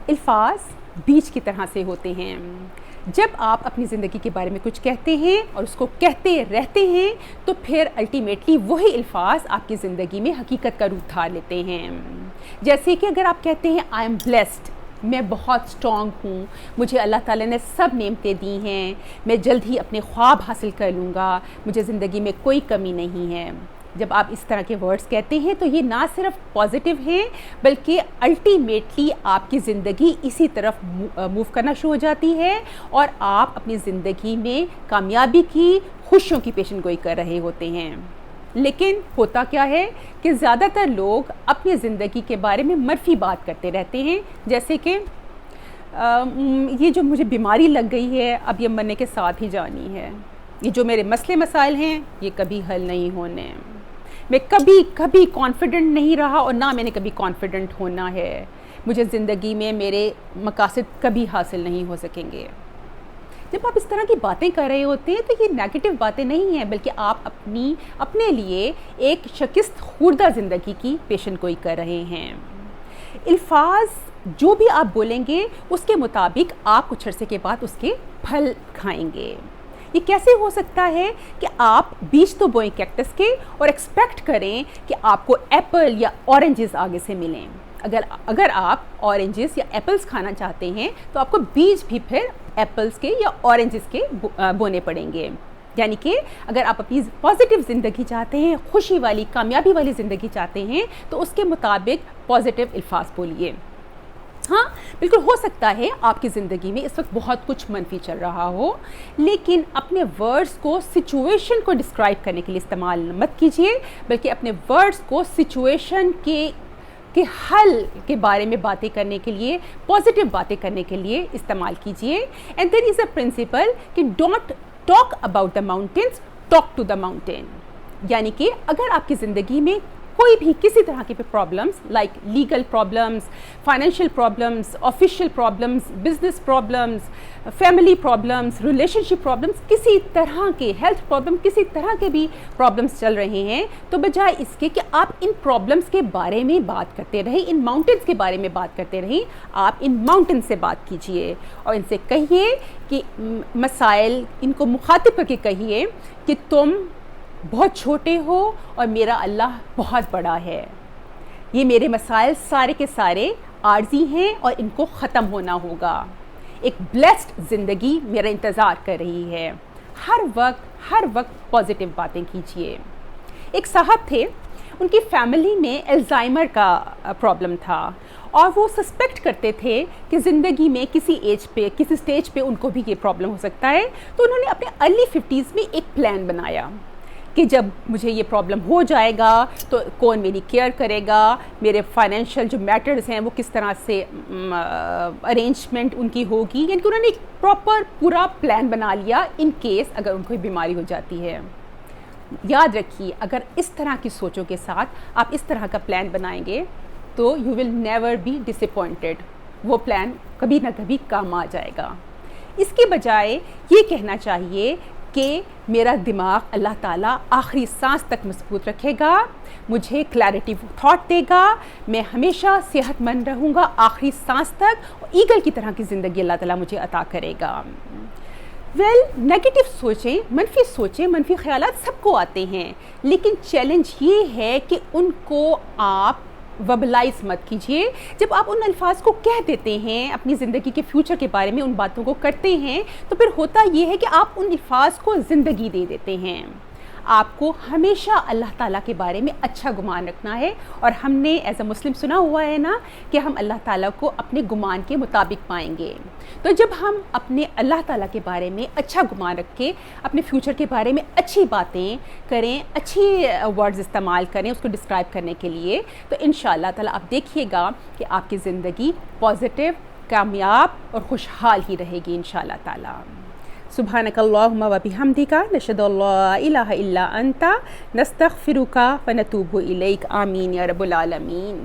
الفاظ بیج کی طرح سے ہوتے ہیں. جب آپ اپنی زندگی کے بارے میں کچھ کہتے ہیں اور اس کو کہتے رہتے ہیں تو پھر الٹیمیٹلی وہی الفاظ آپ کی زندگی میں حقیقت کا روپ دھار لیتے ہیں. جیسے کہ اگر آپ کہتے ہیں آئی ایم بلیسڈ، میں بہت اسٹرانگ ہوں، مجھے اللہ تعالیٰ نے سب نعمتیں دی ہیں، میں جلد ہی اپنے خواب حاصل کر لوں گا، مجھے زندگی میں کوئی کمی نہیں ہے. جب آپ اس طرح کے ورڈز کہتے ہیں تو یہ نہ صرف پازیٹیو ہیں بلکہ الٹیمیٹلی آپ کی زندگی اسی طرف موو کرنا شروع ہو جاتی ہے اور آپ اپنی زندگی میں کامیابی کی، خوشیوں کی پیشن گوئی کر رہے ہوتے ہیں. لیکن ہوتا کیا ہے کہ زیادہ تر لوگ اپنی زندگی کے بارے میں منفی بات کرتے رہتے ہیں، جیسے کہ یہ جو مجھے بیماری لگ گئی ہے اب یہ مرنے کے ساتھ ہی جانی ہے، یہ جو میرے مسئلے مسائل ہیں یہ کبھی حل نہیں ہونے، میں کبھی کانفیڈنٹ نہیں رہا اور نہ میں نے کبھی کانفیڈنٹ ہونا ہے، مجھے زندگی میں میرے مقاصد کبھی حاصل نہیں ہو سکیں گے. جب آپ اس طرح کی باتیں کر رہے ہوتے ہیں تو یہ نیگیٹو باتیں نہیں ہیں بلکہ آپ اپنے لیے ایک شکست خوردہ زندگی کی پیشن گوئی کر رہے ہیں. الفاظ جو بھی آپ بولیں گے اس کے مطابق آپ کچھ عرصے کے بعد اس کے پھل کھائیں گے. یہ کیسے ہو سکتا ہے کہ آپ بیج تو بوئیں کیکٹس کے اور ایکسپیکٹ کریں کہ آپ کو ایپل یا اورنجز آگے سے ملیں. اگر آپ اورنجز یا ایپلز کھانا چاہتے ہیں تو آپ کو بیج بھی پھر ایپلز کے یا اورنجز کے بونے پڑیں گے. یعنی کہ اگر آپ اپنی پازیٹیو زندگی چاہتے ہیں، خوشی والی، کامیابی والی زندگی چاہتے ہیں تو اس کے مطابق پازیٹیو الفاظ بولیے. ہاں بالکل ہو سکتا ہے آپ کی زندگی میں اس وقت بہت کچھ منفی چل رہا ہو، لیکن اپنے ورڈز کو سچویشن کو ڈسکرائب کرنے کے لیے استعمال مت کیجیے بلکہ اپنے ورڈز کو سچویشن کے حل کے بارے میں باتیں کرنے کے لیے، پازیٹیو باتیں کرنے کے لیے استعمال کیجیے. And there is a principle کہ don't talk about the mountains, talk to the mountain. یعنی کہ اگر آپ کی زندگی میں کوئی بھی کسی طرح کے problems like legal problems, financial problems, official problems, business problems, family problems, relationship problems, کسی طرح کے ہیلتھ پرابلم، کسی طرح کے بھی پرابلمس چل رہے ہیں تو بجائے اس کے کہ آپ ان پرابلمس کے بارے میں بات کرتے رہیں، ان ماؤنٹینس کے بارے میں بات کرتے رہیں، آپ ان ماؤنٹین سے بات کیجئے اور ان سے کہیے کہ مسائل، ان کو مخاطب کر کے کہیے کہ تم بہت چھوٹے ہو اور میرا اللہ بہت بڑا ہے. یہ میرے مسائل سارے کے سارے عارضی ہیں اور ان کو ختم ہونا ہوگا. ایک بلیسڈ زندگی میرا انتظار کر رہی ہے. ہر وقت پازیٹیو باتیں کیجیے. ایک صاحب تھے، ان کی فیملی میں الزائمر کا پرابلم تھا اور وہ سسپیکٹ کرتے تھے کہ زندگی میں کسی اسٹیج پہ ان کو بھی یہ پرابلم ہو سکتا ہے. تو انہوں نے اپنے ارلی 50s میں ایک پلان بنایا کہ جب مجھے یہ پرابلم ہو جائے گا تو کون میری کیئر کرے گا، میرے فائنینشیل جو میٹرز ہیں وہ کس طرح سے ارینجمنٹ ان کی ہوگی. یعنی کہ انہوں نے ایک پورا پلان بنا لیا ان کیس اگر ان کو بیماری ہو جاتی ہے. یاد رکھیے اگر اس طرح کی سوچوں کے ساتھ آپ اس طرح کا پلان بنائیں گے تو you will never be disappointed. وہ پلان کبھی نہ کبھی کام آ جائے گا. اس کے بجائے یہ کہنا چاہیے کہ میرا دماغ اللہ تعالیٰ آخری سانس تک مضبوط رکھے گا، مجھے کلیئرٹی تھاٹ دے گا، میں ہمیشہ صحت مند رہوں گا آخری سانس تک، اور ایگل کی طرح کی زندگی اللہ تعالیٰ مجھے عطا کرے گا. نیگیٹو سوچیں، منفی خیالات سب کو آتے ہیں، لیکن چیلنج یہ ہے کہ ان کو آپ وبلائز مت کیجیے. جب آپ ان الفاظ کو کہہ دیتے ہیں، اپنی زندگی کے فیوچر کے بارے میں ان باتوں کو کرتے ہیں تو پھر ہوتا یہ ہے کہ آپ ان الفاظ کو زندگی دے دیتے ہیں. آپ کو ہمیشہ اللہ تعالیٰ کے بارے میں اچھا گمان رکھنا ہے، اور ہم نے ایز اے مسلم سنا ہوا ہے نا کہ ہم اللہ تعالیٰ کو اپنے گمان کے مطابق پائیں گے. تو جب ہم اپنے اللہ تعالیٰ کے بارے میں اچھا گمان رکھ کے اپنے فیوچر کے بارے میں اچھی باتیں کریں، اچھی ورڈز استعمال کریں اس کو ڈسکرائب کرنے کے لیے، تو انشاءاللہ تعالیٰ آپ دیکھیے گا کہ آپ کی زندگی پازیٹیو، کامیاب اور خوشحال ہی رہے گی انشاءاللہ تعالیٰ. سبحانک اللہم و بحمدک، نشہد ان لا الہ الا انت، نستغفرک و نتوب الیک. آمین یا رب العالمین.